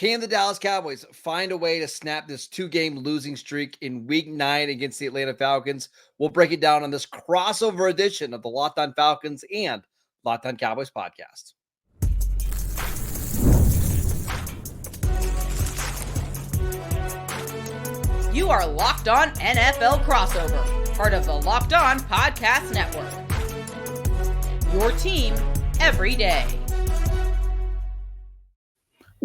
Can the Dallas Cowboys find a way to snap this 2-game losing streak in week 9 against the Atlanta Falcons? We'll break it down on this crossover edition of the Locked On Falcons and Locked On Cowboys podcast. You are Locked On NFL Crossover, part of the Locked On Podcast Network. Your team every day.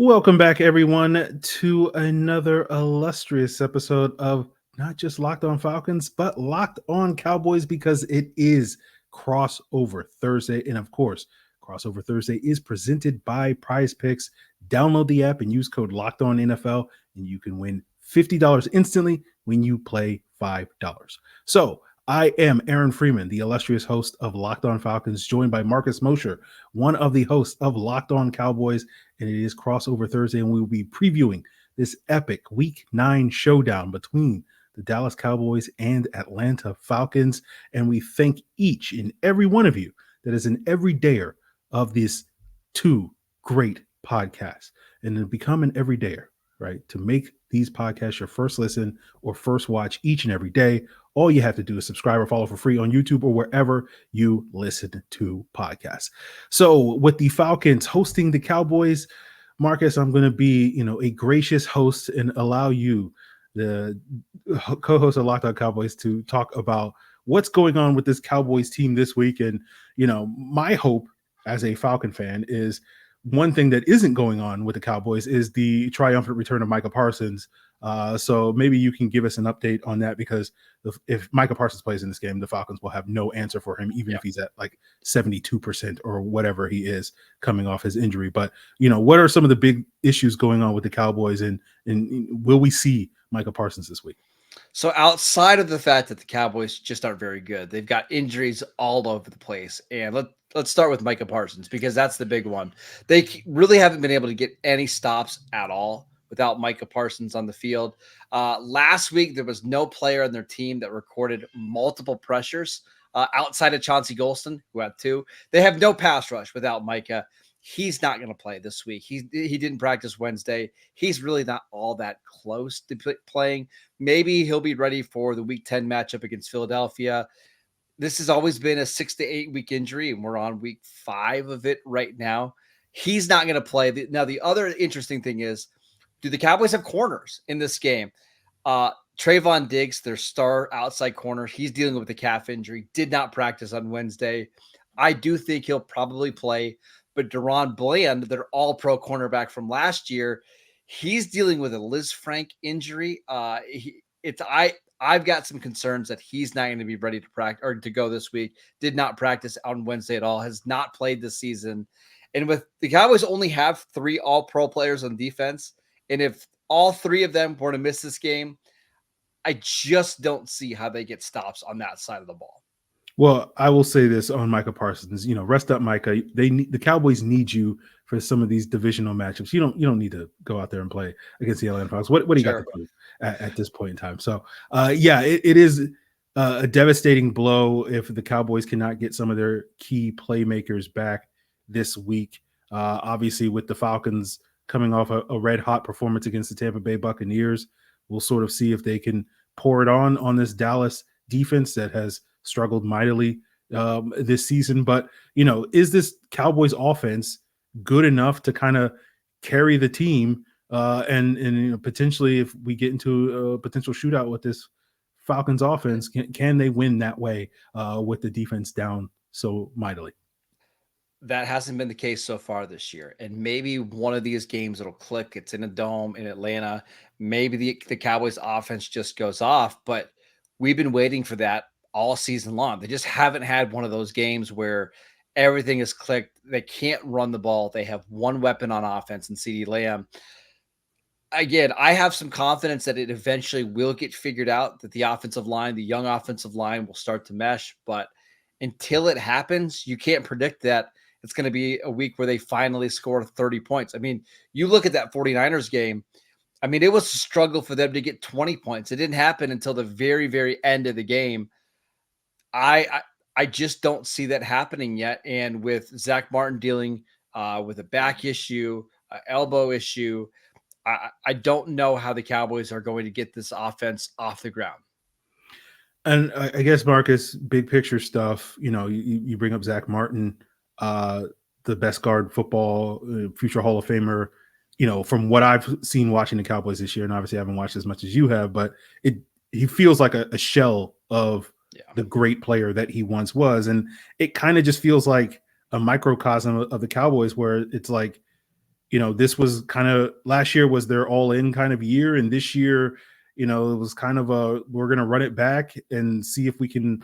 Welcome back, everyone, to another illustrious episode of not just Locked On Falcons, but Locked On Cowboys, because it is Crossover Thursday. And of course, Crossover Thursday is presented by Prize Picks. Download the app and use code Locked On NFL, and you can win $50 instantly when you play $5. So I am Aaron Freeman, the illustrious host of Locked On Falcons, joined by Marcus Mosher, one of the hosts of Locked On Cowboys, and it is Crossover Thursday, and we will be previewing this epic Week 9 showdown between the Dallas Cowboys and Atlanta Falcons, and we thank each and every one of you that is an everydayer of these two great podcasts, and to become an everydayer, right, to make these podcasts your first listen or first watch each and every day, all you have to do is subscribe or follow for free on YouTube or wherever you listen to podcasts. So with the Falcons hosting the Cowboys, Marcus, I'm going to be, a gracious host and allow you, the co-host of Locked On Cowboys, to talk about what's going on with this Cowboys team this week. And, my hope as a Falcon fan is one thing that isn't going on with the Cowboys is the triumphant return of Micah Parsons. So maybe you can give us an update on that, because if Micah Parsons plays in this game, the Falcons will have no answer for him, even if he's at like 72% or whatever he is coming off his injury. But, what are some of the big issues going on with the Cowboys, and will we see Micah Parsons this week? So outside of the fact that the Cowboys just aren't very good, they've got injuries all over the place. And let's start with Micah Parsons, because that's the big one. They really haven't been able to get any stops at all without Micah Parsons on the field. Last week, there was no player on their team that recorded multiple pressures outside of Chauncey Golston, who had 2. They have no pass rush without Micah. He's not going to play this week. He didn't practice Wednesday. He's really not all that close to playing. Maybe he'll be ready for the Week 10 matchup against Philadelphia. This has always been a 6 to 8 week injury, and we're on week 5 of it right now. He's not going to play. Now, the other interesting thing is, do the Cowboys have corners in this game? Trayvon Diggs, their star outside corner, he's dealing with a calf injury, did not practice on Wednesday. I do think he'll probably play. But Daron Bland, their all-pro cornerback from last year, he's dealing with a Liz Frank injury. I've got some concerns that he's not going to be ready to practice or to go this week. Did not practice on Wednesday at all. Has not played this season. And with the Cowboys only have 3 all-pro players on defense, and if all 3 of them were to miss this game, I just don't see how they get stops on that side of the ball. Well, I will say this on Micah Parsons, rest up Micah. The Cowboys need you for some of these divisional matchups. You don't need to go out there and play against the Atlanta Falcons. What do you got to do at this point in time? So, it is a devastating blow if the Cowboys cannot get some of their key playmakers back this week. Obviously, with the Falcons coming off a red-hot performance against the Tampa Bay Buccaneers, we'll sort of see if they can pour it on this Dallas defense that has struggled mightily this season. But, is this Cowboys offense good enough to kind of carry the team? And potentially, if we get into a potential shootout with this Falcons offense, can they win that way with the defense down so mightily? That hasn't been the case so far this year. And maybe one of these games it'll click. It's in a dome in Atlanta. Maybe the Cowboys offense just goes off, but we've been waiting for that all season long. They just haven't had one of those games where everything is clicked. They can't run the ball. They have one weapon on offense in CeeDee Lamb. Again, I have some confidence that it eventually will get figured out, that the offensive line, the young offensive line, will start to mesh. But until it happens, you can't predict that it's going to be a week where they finally score 30 points. I mean, you look at that 49ers game. I mean, it was a struggle for them to get 20 points. It didn't happen until the very, very end of the game. I just don't see that happening yet. And with Zach Martin dealing with a back issue, elbow issue, I don't know how the Cowboys are going to get this offense off the ground. And I guess, Marcus, big picture stuff, you bring up Zach Martin, the best guard football, future Hall of Famer, from what I've seen watching the Cowboys this year, and obviously I haven't watched as much as you have, but he feels like a shell of the great player that he once was. And it kind of just feels like a microcosm of the Cowboys, where it's like, this was kind of, last year was their all in kind of year. And this year, it was kind of we're going to run it back and see if we can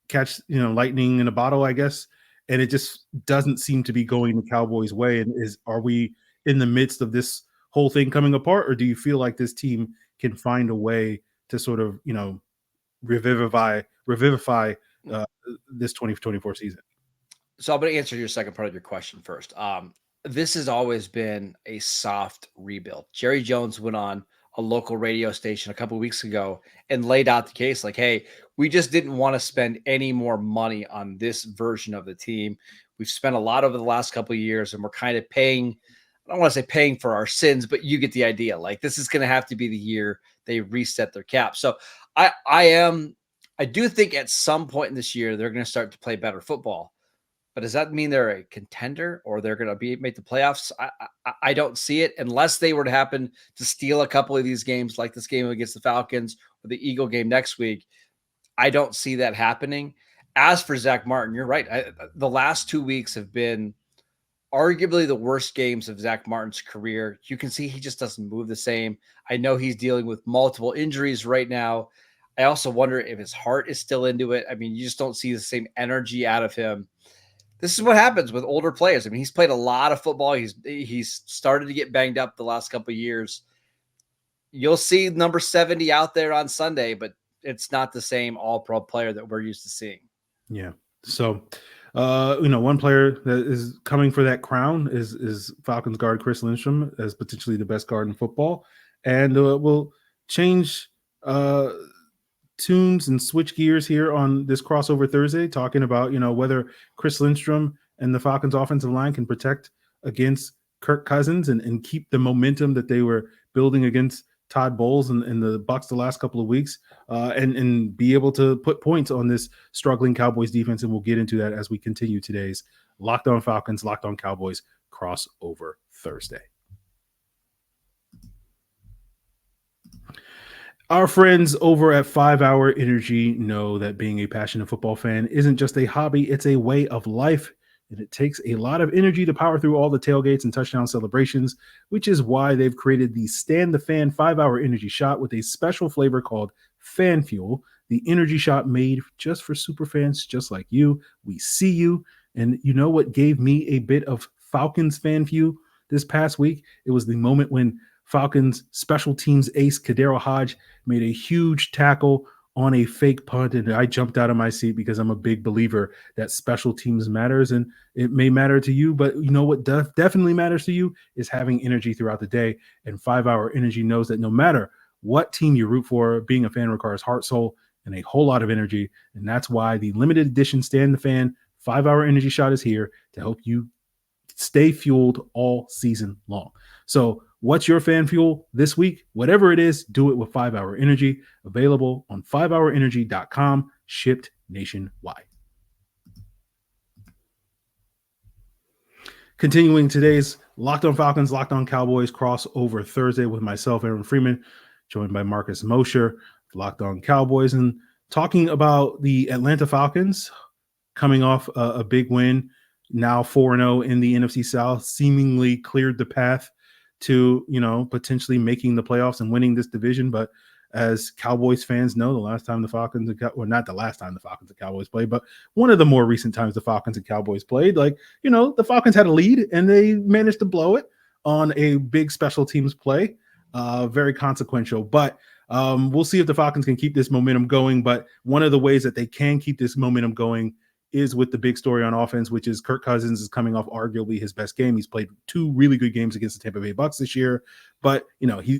catch, lightning in a bottle, I guess. And it just doesn't seem to be going the Cowboys' way. And are we in the midst of this whole thing coming apart, or do you feel like this team can find a way to sort of, revivify this 2024 season? So I'm going to answer your second part of your question first. This has always been a soft rebuild. Jerry Jones went on a local radio station a couple of weeks ago and laid out the case like, hey, we just didn't want to spend any more money on this version of the team. We've spent a lot over the last couple of years, and we're kind of paying, I don't want to say paying for our sins, but you get the idea. Like, this is going to have to be the year they reset their cap. So I do think at some point in this year, they're going to start to play better football. But does that mean they're a contender or they're going to make the playoffs? I don't see it unless they were to happen to steal a couple of these games, like this game against the Falcons or the Eagle game next week. I don't see that happening. As for Zach Martin, you're right. The last 2 weeks have been arguably the worst games of Zach Martin's career. You can see he just doesn't move the same. I know he's dealing with multiple injuries right now. I also wonder if his heart is still into it. I mean, you just don't see the same energy out of him. This is what happens with older players. I mean, he's played a lot of football. He's started to get banged up the last couple of years. You'll see number 70 out there on Sunday, but it's not the same all-pro player that we're used to seeing. Yeah. So, one player that is coming for that crown is Falcons guard Chris Lindstrom as potentially the best guard in football. And we'll change tunes and switch gears here on this crossover Thursday, talking about, whether Chris Lindstrom and the Falcons offensive line can protect against Kirk Cousins and keep the momentum that they were building against Todd Bowles and the Bucs the last couple of weeks, and be able to put points on this struggling Cowboys defense. And we'll get into that as we continue today's Locked On Falcons, Locked On Cowboys crossover Thursday. Our friends over at 5 Hour Energy know that being a passionate football fan isn't just a hobby, it's a way of life. And it takes a lot of energy to power through all the tailgates and touchdown celebrations, which is why they've created the Stand the Fan 5 Hour Energy Shot with a special flavor called Fan Fuel, the energy shot made just for super fans just like you. We see you. And you know what gave me a bit of Falcons fan fuel this past week? It was the moment when Falcons special teams ace Kadero Hodge made a huge tackle on a fake punt, and I jumped out of my seat because I'm a big believer that special teams matters, and it may matter to you, but you know what definitely matters to you is having energy throughout the day. And 5 Hour Energy knows that no matter what team you root for, being a fan requires heart, soul, and a whole lot of energy, and that's why the limited edition Stand the Fan 5 Hour Energy Shot is here to help you stay fueled all season long. So what's your fan fuel this week? Whatever it is, do it with 5 Hour Energy. Available on 5hourenergy.com, shipped nationwide. Continuing today's Locked On Falcons, Locked On Cowboys crossover Thursday with myself, Aaron Freeman, joined by Marcus Mosher, Locked On Cowboys, and talking about the Atlanta Falcons coming off a big win, now 4-0 in the NFC South, seemingly cleared the path to, potentially making the playoffs and winning this division. But as Cowboys fans know, the last time the Falcons, or not the last time the Falcons and Cowboys played, but one of the more recent times the Falcons and Cowboys played, the Falcons had a lead and they managed to blow it on a big special teams play. Very consequential, but we'll see if the Falcons can keep this momentum going. But one of the ways that they can keep this momentum going is with the big story on offense, which is Kirk Cousins is coming off arguably his best game. He's played 2 really good games against the Tampa Bay Bucs this year, but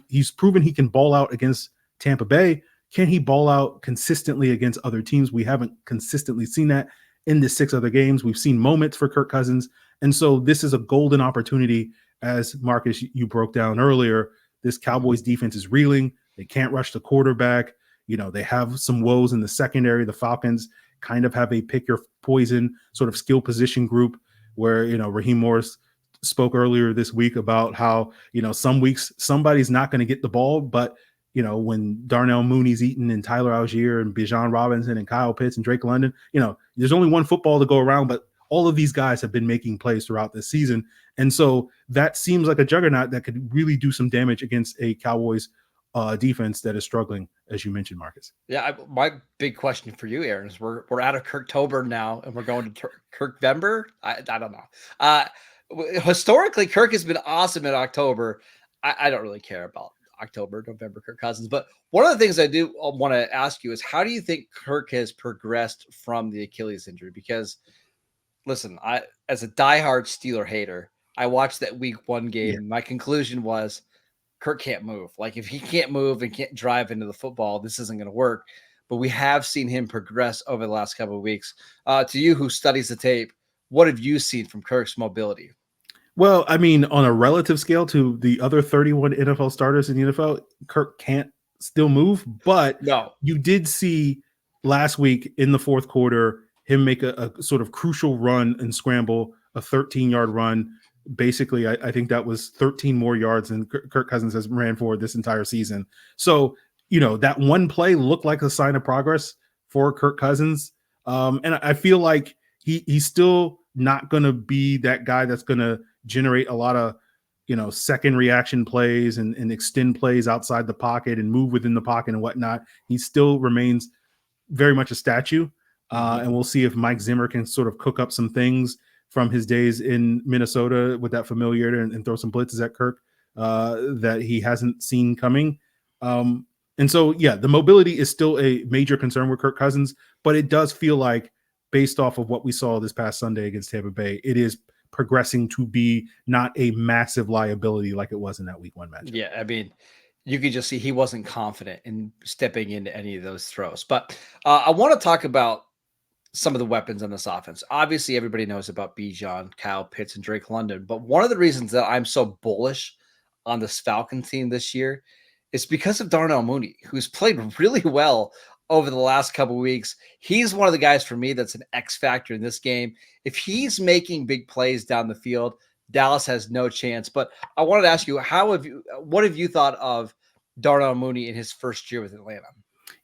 he's proven he can ball out against Tampa Bay. Can he ball out consistently against other teams? We haven't consistently seen that in the 6 other games. We've seen moments for Kirk Cousins. And so this is a golden opportunity, as Marcus, you broke down earlier. this Cowboys defense is reeling. They can't rush the quarterback. They have some woes in the secondary. The Falcons kind of have a pick your poison sort of skill position group where, Raheem Morris spoke earlier this week about how, some weeks somebody's not going to get the ball, but when Darnell Mooney's eating and Tyler Algier and Bijan Robinson and Kyle Pitts and Drake London, there's only one football to go around, but all of these guys have been making plays throughout this season. And so that seems like a juggernaut that could really do some damage against a Cowboys defense that is struggling, as you mentioned, Marcus. Yeah, my big question for you, Aaron, is we're out of Kirktober now, and we're going to Kirkvember. I don't know. Historically, Kirk has been awesome in October. I don't really care about October, November, Kirk Cousins. But one of the things I do want to ask you is, how do you think Kirk has progressed from the Achilles injury? Because, listen, as a diehard Steeler hater, I watched that Week 1 game. Yeah. My conclusion was, Kirk can't move. Like, if he can't move and can't drive into the football, this isn't going to work. But we have seen him progress over the last couple of weeks. To you, who studies the tape, what have you seen from Kirk's mobility? Well, I mean, on a relative scale to the other 31 NFL starters in the NFL, Kirk can't still move. But no, you did see last week in the fourth quarter him make a sort of crucial run and scramble, a 13-yard run. Basically, I think that was 13 more yards than Kirk Cousins has ran for this entire season. So, that one play looked like a sign of progress for Kirk Cousins. And I feel like he's still not going to be that guy that's going to generate a lot of, second reaction plays and extend plays outside the pocket and move within the pocket and whatnot. He still remains very much a statue. And we'll see if Mike Zimmer can sort of cook up some things from his days in Minnesota with that familiarity and throw some blitzes at Kirk that he hasn't seen coming. And so, yeah, the mobility is still a major concern with Kirk Cousins, but it does feel like, based off of what we saw this past Sunday against Tampa Bay, it is progressing to be not a massive liability like it was in that Week 1 matchup. Yeah, I mean, you could just see he wasn't confident in stepping into any of those throws. But I want to talk about some of the weapons on this offense. Obviously, everybody knows about Bijan, Kyle Pitts, and Drake London. But one of the reasons that I'm so bullish on this Falcons team this year is because of Darnell Mooney, who's played really well over the last couple of weeks. He's one of the guys for me that's an X factor in this game. If he's making big plays down the field, Dallas has no chance. But I wanted to ask you, what have you thought of Darnell Mooney in his first year with Atlanta?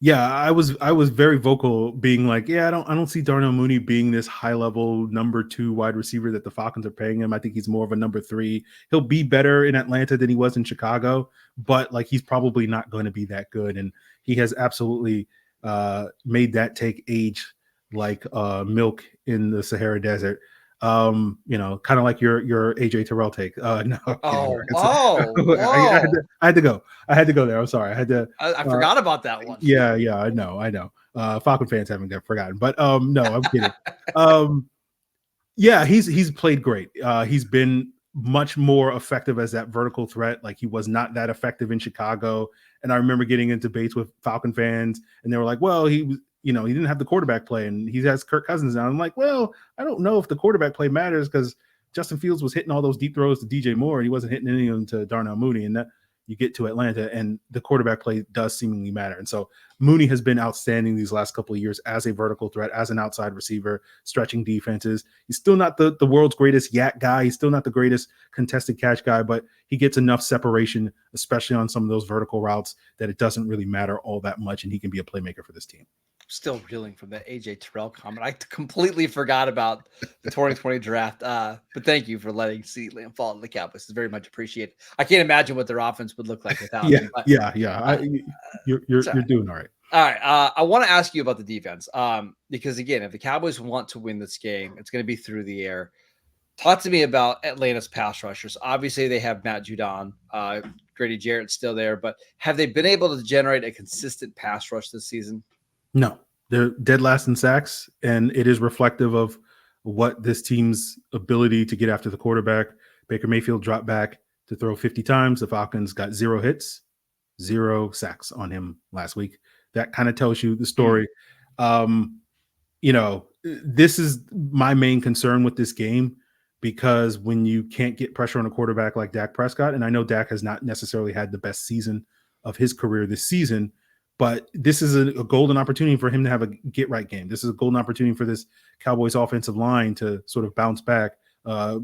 Yeah, I was very vocal, being like, I don't see Darnell Mooney being this high level number 2 wide receiver that the Falcons are paying him. I think he's more of a number 3. He'll be better in Atlanta than he was in Chicago, but like, he's probably not going to be that good. And he has absolutely made that take age like milk in the Sahara Desert. Kind of like your AJ Terrell take. No. I had to go. I had to go there. I'm sorry. I forgot about that one. Yeah, I know. Falcon fans haven't forgotten, but no, I'm kidding. Yeah, he's played great. He's been much more effective as that vertical threat. Like, he was not that effective in Chicago. And I remember getting into debates with Falcon fans, and they were like, well, he was, he didn't have the quarterback play, and he has Kirk Cousins now. I'm like, well, I don't know if the quarterback play matters, because Justin Fields was hitting all those deep throws to DJ Moore, and he wasn't hitting any of them to Darnell Mooney. And that you get to Atlanta, and the quarterback play does seemingly matter. And so Mooney has been outstanding these last couple of years as a vertical threat, as an outside receiver, stretching defenses. He's still not the world's greatest yak guy. He's still not the greatest contested catch guy, but he gets enough separation, especially on some of those vertical routes, that it doesn't really matter all that much, and he can be a playmaker for this team. Still reeling from that AJ Terrell comment. I completely forgot about the 2020 draft. But thank you for letting CeeDee Lamb fall to the Cowboys. It's very much appreciated. I can't imagine what their offense would look like without him. But, you're doing all right. All right. I want to ask you about the defense. Because again, if the Cowboys want to win this game, it's going to be through the air. Talk to me about Atlanta's pass rushers. Obviously, they have Matt Judon. Grady Jarrett's still there, but have they been able to generate a consistent pass rush this season? No, they're dead last in sacks, and it is reflective of what this team's ability to get after the quarterback. Baker Mayfield dropped back to throw 50 times. The Falcons got 0 hits, 0 sacks on him last week. That kind of tells you the story. This is my main concern with this game, because when you can't get pressure on a quarterback like Dak Prescott, and I know Dak has not necessarily had the best season of his career this season, but this is a golden opportunity for him to have a get-right game. This is a golden opportunity for this Cowboys offensive line to sort of bounce back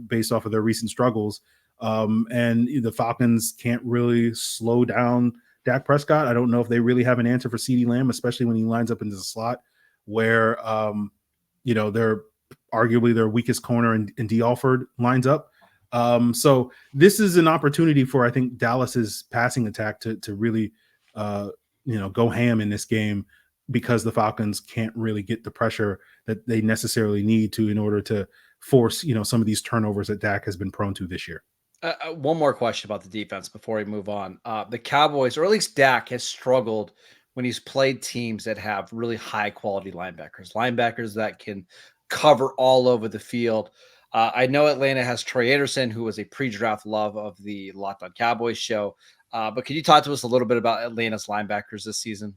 based off of their recent struggles. And the Falcons can't really slow down Dak Prescott. I don't know if they really have an answer for CeeDee Lamb, especially when he lines up into the slot where, they're arguably their weakest corner and D. Alford lines up. So this is an opportunity for, I think, Dallas's passing attack to really, go ham in this game, because the Falcons can't really get the pressure that they necessarily need to in order to force, some of these turnovers that Dak has been prone to this year. One more question about the defense before we move on. The Cowboys, or at least Dak, has struggled when he's played teams that have really high quality linebackers that can cover all over the field. I know Atlanta has Troy Anderson, who was a pre-draft love of the Locked On Cowboys show. But can you talk to us a little bit about Atlanta's linebackers this season?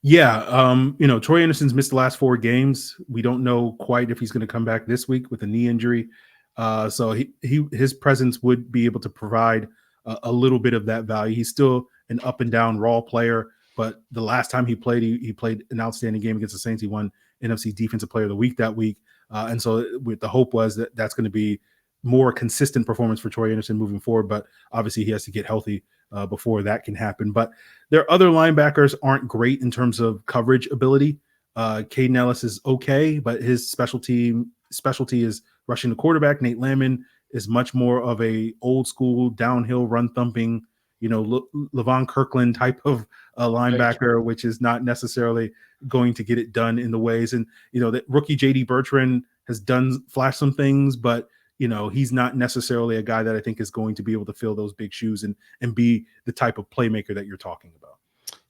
Yeah. Troy Anderson's missed the last 4 games. We don't know quite if he's going to come back this week with a knee injury. So his presence would be able to provide a little bit of that value. He's still an up and down raw player, but the last time he played an outstanding game against the Saints. He won NFC Defensive Player of the Week that week. And so the hope was that that's going to be more consistent performance for Troy Anderson moving forward. But obviously he has to get healthy before that can happen. But their other linebackers aren't great in terms of coverage ability. Caden Ellis is okay, but his specialty is rushing the quarterback. Nate Landman is much more of a old school downhill run thumping, Levon Kirkland type of linebacker, which is not necessarily going to get it done in the ways. And, that rookie JD Bertrand has flashed some things, but he's not necessarily a guy that I think is going to be able to fill those big shoes and be the type of playmaker that you're talking about.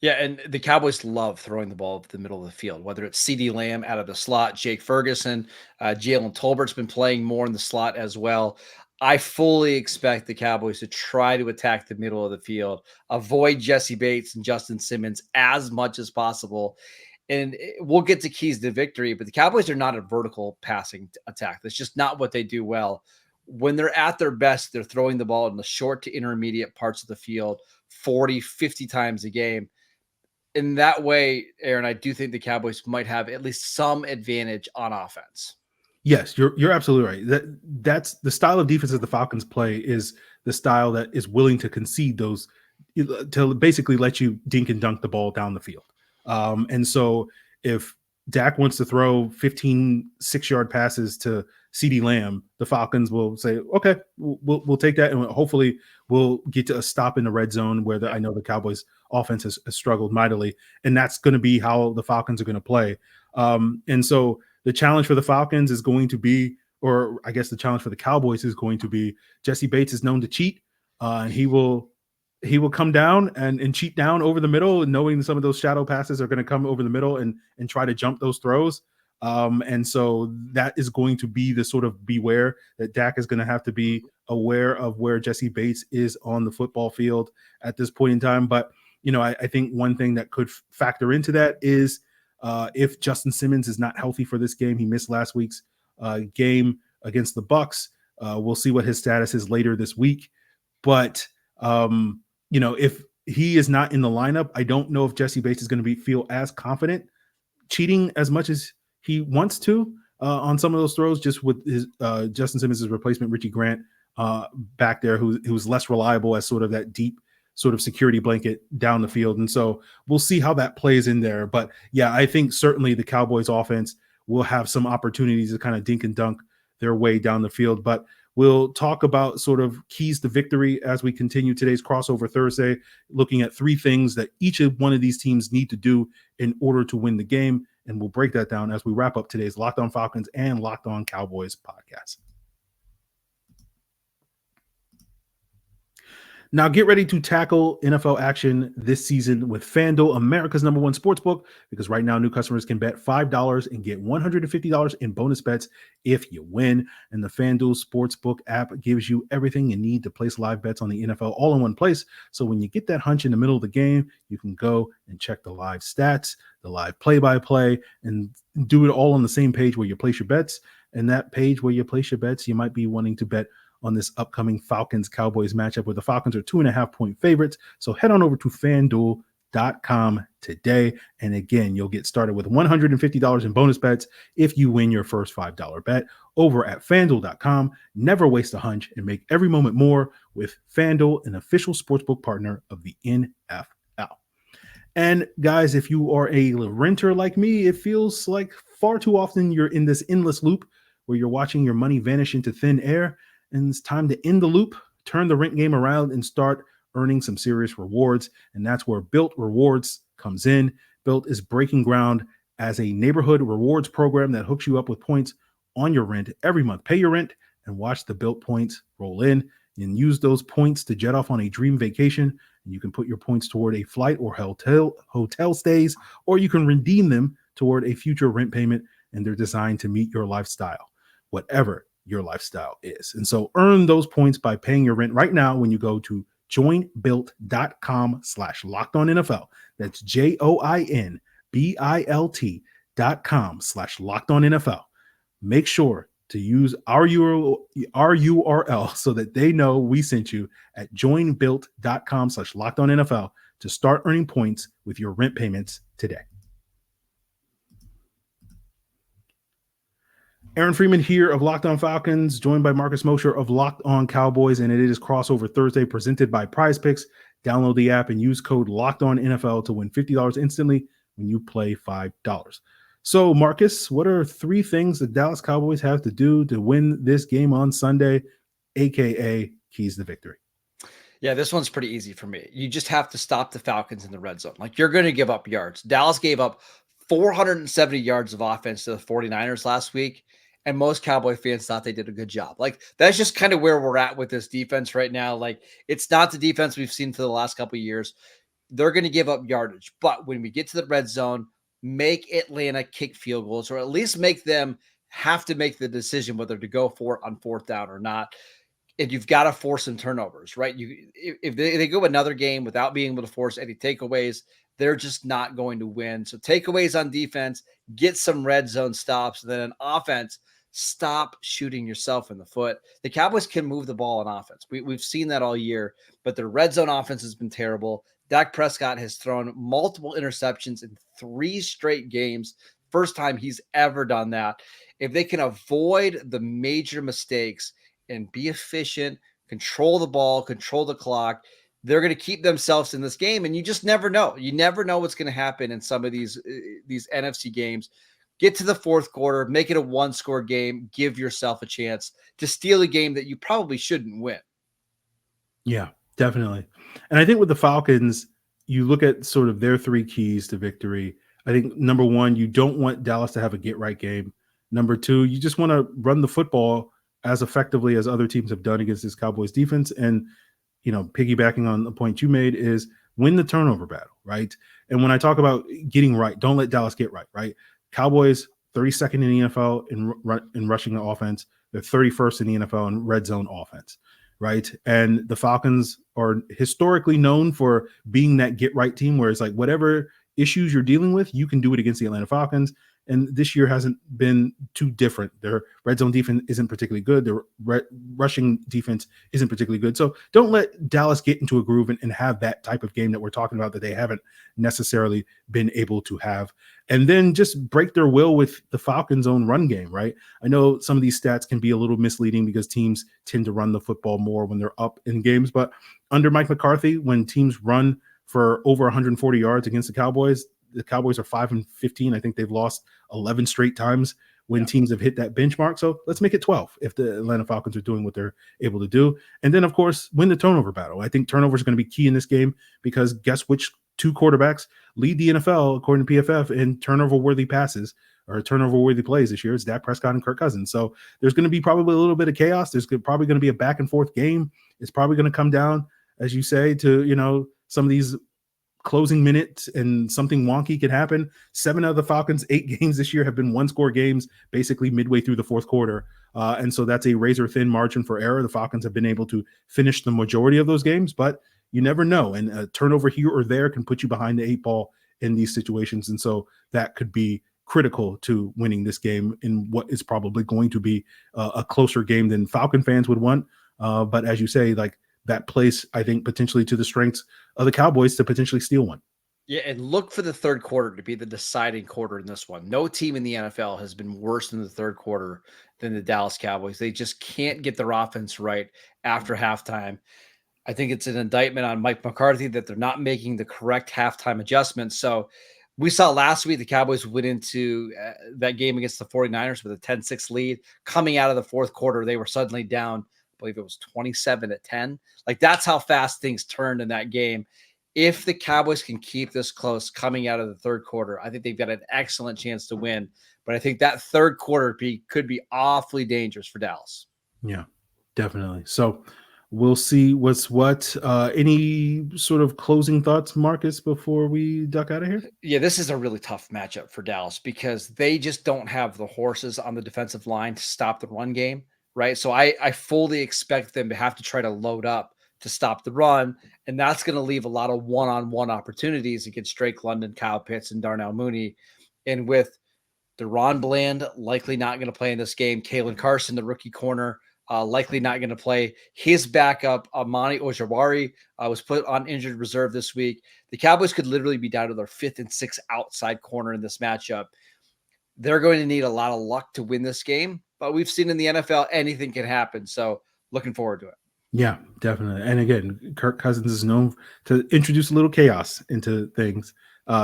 Yeah, and the Cowboys love throwing the ball up the middle of the field, whether it's CeeDee Lamb out of the slot, Jake Ferguson, Jalen Tolbert's been playing more in the slot as well. I fully expect the Cowboys to try to attack the middle of the field, avoid Jesse Bates and Justin Simmons as much as possible. And we'll get to keys to victory, but the Cowboys are not a vertical passing attack. That's just not what they do well. When they're at their best, they're throwing the ball in the short to intermediate parts of the field 40, 50 times a game. In that way, Aaron, I do think the Cowboys might have at least some advantage on offense. Yes, you're absolutely right. That's the style of defense that the Falcons play, is the style that is willing to concede those, to basically let you dink and dunk the ball down the field. And so if Dak wants to throw 15 6-yard passes to CeeDee Lamb, the Falcons will say, okay, we'll take that. And hopefully we'll get to a stop in the red zone where I know the Cowboys offense has struggled mightily. And that's going to be how the Falcons are going to play. And so the challenge for the Falcons is going to be, or I guess the challenge for the Cowboys is going to be, Jesse Bates is known to cheat, and he will come down and cheat down over the middle, and knowing some of those shadow passes are going to come over the middle and try to jump those throws. And so that is going to be the sort of beware that Dak is going to have to be aware of where Jesse Bates is on the football field at this point in time. But, I think one thing that could factor into that is if Justin Simmons is not healthy for this game. He missed last week's game against the Bucs. We'll see what his status is later this week. But, if he is not in the lineup, I don't know if Jesse Bates is going to feel as confident cheating as much as he wants to on some of those throws, just with his Justin Simmons' replacement, Richie Grant, back there, who's less reliable as sort of that deep sort of security blanket down the field. And so we'll see how that plays in there. But yeah, I think certainly the Cowboys offense will have some opportunities to kind of dink and dunk their way down the field. But we'll talk about sort of keys to victory as we continue today's Crossover Thursday, looking at 3 things that each of one of these teams need to do in order to win the game. And we'll break that down as we wrap up today's Locked On Falcons and Locked On Cowboys podcast. Now get ready to tackle NFL action this season with FanDuel, America's #1 sportsbook, because right now new customers can bet $5 and get $150 in bonus bets if you win. And the FanDuel Sportsbook app gives you everything you need to place live bets on the NFL all in one place. So when you get that hunch in the middle of the game, you can go and check the live stats, the live play-by-play, and do it all on the same page where you place your bets. in that page where you place your bets, you might be wanting to bet on this upcoming Falcons-Cowboys matchup where the Falcons are 2.5-point favorites. So head on over to FanDuel.com today. And again, you'll get started with $150 in bonus bets if you win your first $5 bet over at FanDuel.com. Never waste a hunch and make every moment more with FanDuel, an official sportsbook partner of the NFL. And guys, if you are a renter like me, it feels like far too often you're in this endless loop where you're watching your money vanish into thin air. And it's time to end the loop, turn the rent game around, and start earning some serious rewards. And that's where Bilt Rewards comes in. Bilt is breaking ground as a neighborhood rewards program that hooks you up with points on your rent every month. Pay your rent and watch the Bilt points roll in, and use those points to jet off on a dream vacation. And you can put your points toward a flight or hotel stays, or you can redeem them toward a future rent payment. And they're designed to meet your lifestyle, whatever your lifestyle is. And so earn those points by paying your rent right now when you go to joinbilt.com/lockedonnfl. That's JOINBILT.com/lockedonnfl. Make sure to use our URL so that they know we sent you at joinbilt.com/lockedonnfl to start earning points with your rent payments today. Aaron Freeman here of Locked On Falcons, joined by Marcus Mosher of Locked On Cowboys, and it is Crossover Thursday presented by Prize Picks. Download the app and use code LOCKEDONNFL to win $50 instantly when you play $5. So, Marcus, what are 3 things the Dallas Cowboys have to do to win this game on Sunday, a.k.a. keys to victory? Yeah, this one's pretty easy for me. You just have to stop the Falcons in the red zone. Like, you're going to give up yards. Dallas gave up 470 yards of offense to the 49ers last week, and most Cowboy fans thought they did a good job. Like, that's just kind of where we're at with this defense right now. Like, it's not the defense we've seen for the last couple of years. They're going to give up yardage. But when we get to the red zone, make Atlanta kick field goals, or at least make them have to make the decision whether to go for it on 4th down or not. And you've got to force some turnovers, right? If they go another game without being able to force any takeaways, they're just not going to win. So takeaways on defense, get some red zone stops, and then on offense, stop shooting yourself in the foot. The Cowboys can move the ball on offense. We've seen that all year, but their red zone offense has been terrible. Dak Prescott has thrown multiple interceptions in 3 straight games. First time he's ever done that. If they can avoid the major mistakes and be efficient, control the ball, control the clock, they're going to keep themselves in this game. And you just never know. You never know what's going to happen in some of these NFC games. Get to the 4th quarter, make it a 1-score game, give yourself a chance to steal a game that you probably shouldn't win. Yeah, definitely. And I think with the Falcons, you look at sort of their 3 keys to victory. I think number 1, you don't want Dallas to have a get-right game. Number 2, you just want to run the football as effectively as other teams have done against this Cowboys defense. And, piggybacking on the point you made is win the turnover battle, right? And when I talk about getting right, don't let Dallas get right? Cowboys 32nd in the NFL in rushing the offense. They're 31st in the NFL in red zone offense, right? And the Falcons are historically known for being that get right team where it's like whatever issues you're dealing with, you can do it against the Atlanta Falcons. And this year hasn't been too different. Their red zone defense isn't particularly good. Their rushing defense isn't particularly good. So don't let Dallas get into a groove and have that type of game that we're talking about that they haven't necessarily been able to have. And then just break their will with the Falcons' own run game, right? I know some of these stats can be a little misleading because teams tend to run the football more when they're up in games. But under Mike McCarthy, when teams run for over 140 yards against the Cowboys are 5-15. I think they've lost 11 straight times when teams have hit that benchmark. So let's make it 12 if the Atlanta Falcons are doing what they're able to do. And then, of course, win the turnover battle. I think turnovers are going to be key in this game because guess which 2 quarterbacks lead the NFL, according to PFF, in turnover-worthy passes or turnover-worthy plays this year. It's Dak Prescott and Kirk Cousins. So there's going to be probably a little bit of chaos. There's probably going to be a back-and-forth game. It's probably going to come down, as you say, to, some of these closing minutes and something wonky could happen. 7 out of the Falcons' 8 games this year have been 1-score games, basically midway through the 4th quarter. And so that's a razor-thin margin for error. The Falcons have been able to finish the majority of those games, but you never know. And a turnover here or there can put you behind the 8 ball in these situations. And so that could be critical to winning this game in what is probably going to be a closer game than Falcon fans would want. But as you say, like that plays, I think, potentially to the strengths of the Cowboys to potentially steal one. Yeah, and look for the third quarter to be the deciding quarter in this one. No team in the NFL has been worse in the third quarter than the Dallas Cowboys. They just can't get their offense right after halftime. I think it's an indictment on Mike McCarthy that they're not making the correct halftime adjustments. So we saw last week the Cowboys went into that game against the 49ers with a 10-6 lead. Coming out of the fourth quarter, they were suddenly down, I believe it was 27-10. Like that's how fast things turned in that game. If the Cowboys can keep this close coming out of the third quarter, I think they've got an excellent chance to win. But I think that third quarter could be awfully dangerous for Dallas. Yeah, definitely. So we'll see what's what. Any sort of closing thoughts, Marcus, before we duck out of here? Yeah, this is a really tough matchup for Dallas because they just don't have the horses on the defensive line to stop the run game, right? So I fully expect them to have to try to load up to stop the run, and that's going to leave a lot of one-on-one opportunities against Drake London, Kyle Pitts, and Darnell Mooney. And with Daron Bland likely not going to play in this game, Kalen Carson, the rookie corner, likely not going to play. His backup, Amani Ojawari, was put on injured reserve this week. The Cowboys could literally be down to their 5th and 6th outside corner in this matchup. They're going to need a lot of luck to win this game, but we've seen in the NFL anything can happen. So looking forward to it. Yeah, definitely. And again, Kirk Cousins is known to introduce a little chaos into things.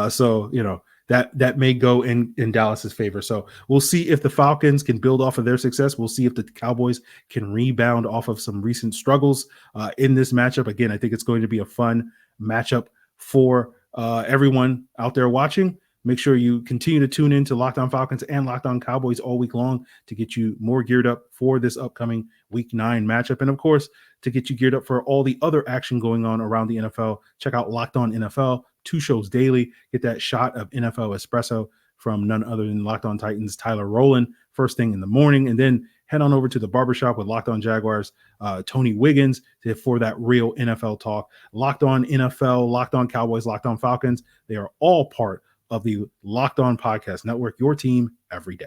So, you know, that may go in Dallas's favor. So we'll see if the Falcons can build off of their success. We'll see if the Cowboys can rebound off of some recent struggles in this matchup. Again, I think it's going to be a fun matchup for everyone out there watching. Make sure you continue to tune in to Locked On Falcons and Locked On Cowboys all week long to get you more geared up for this upcoming Week 9 matchup. And, of course, to get you geared up for all the other action going on around the NFL, check out Locked On NFL, 2 shows daily. Get that shot of NFL espresso from none other than Locked On Titans, Tyler Rowland, first thing in the morning. And then head on over to the barbershop with Locked On Jaguars, Tony Wiggins, for that real NFL talk. Locked On NFL, Locked On Cowboys, Locked On Falcons. They are all part of the Locked On Podcast Network, your team every day.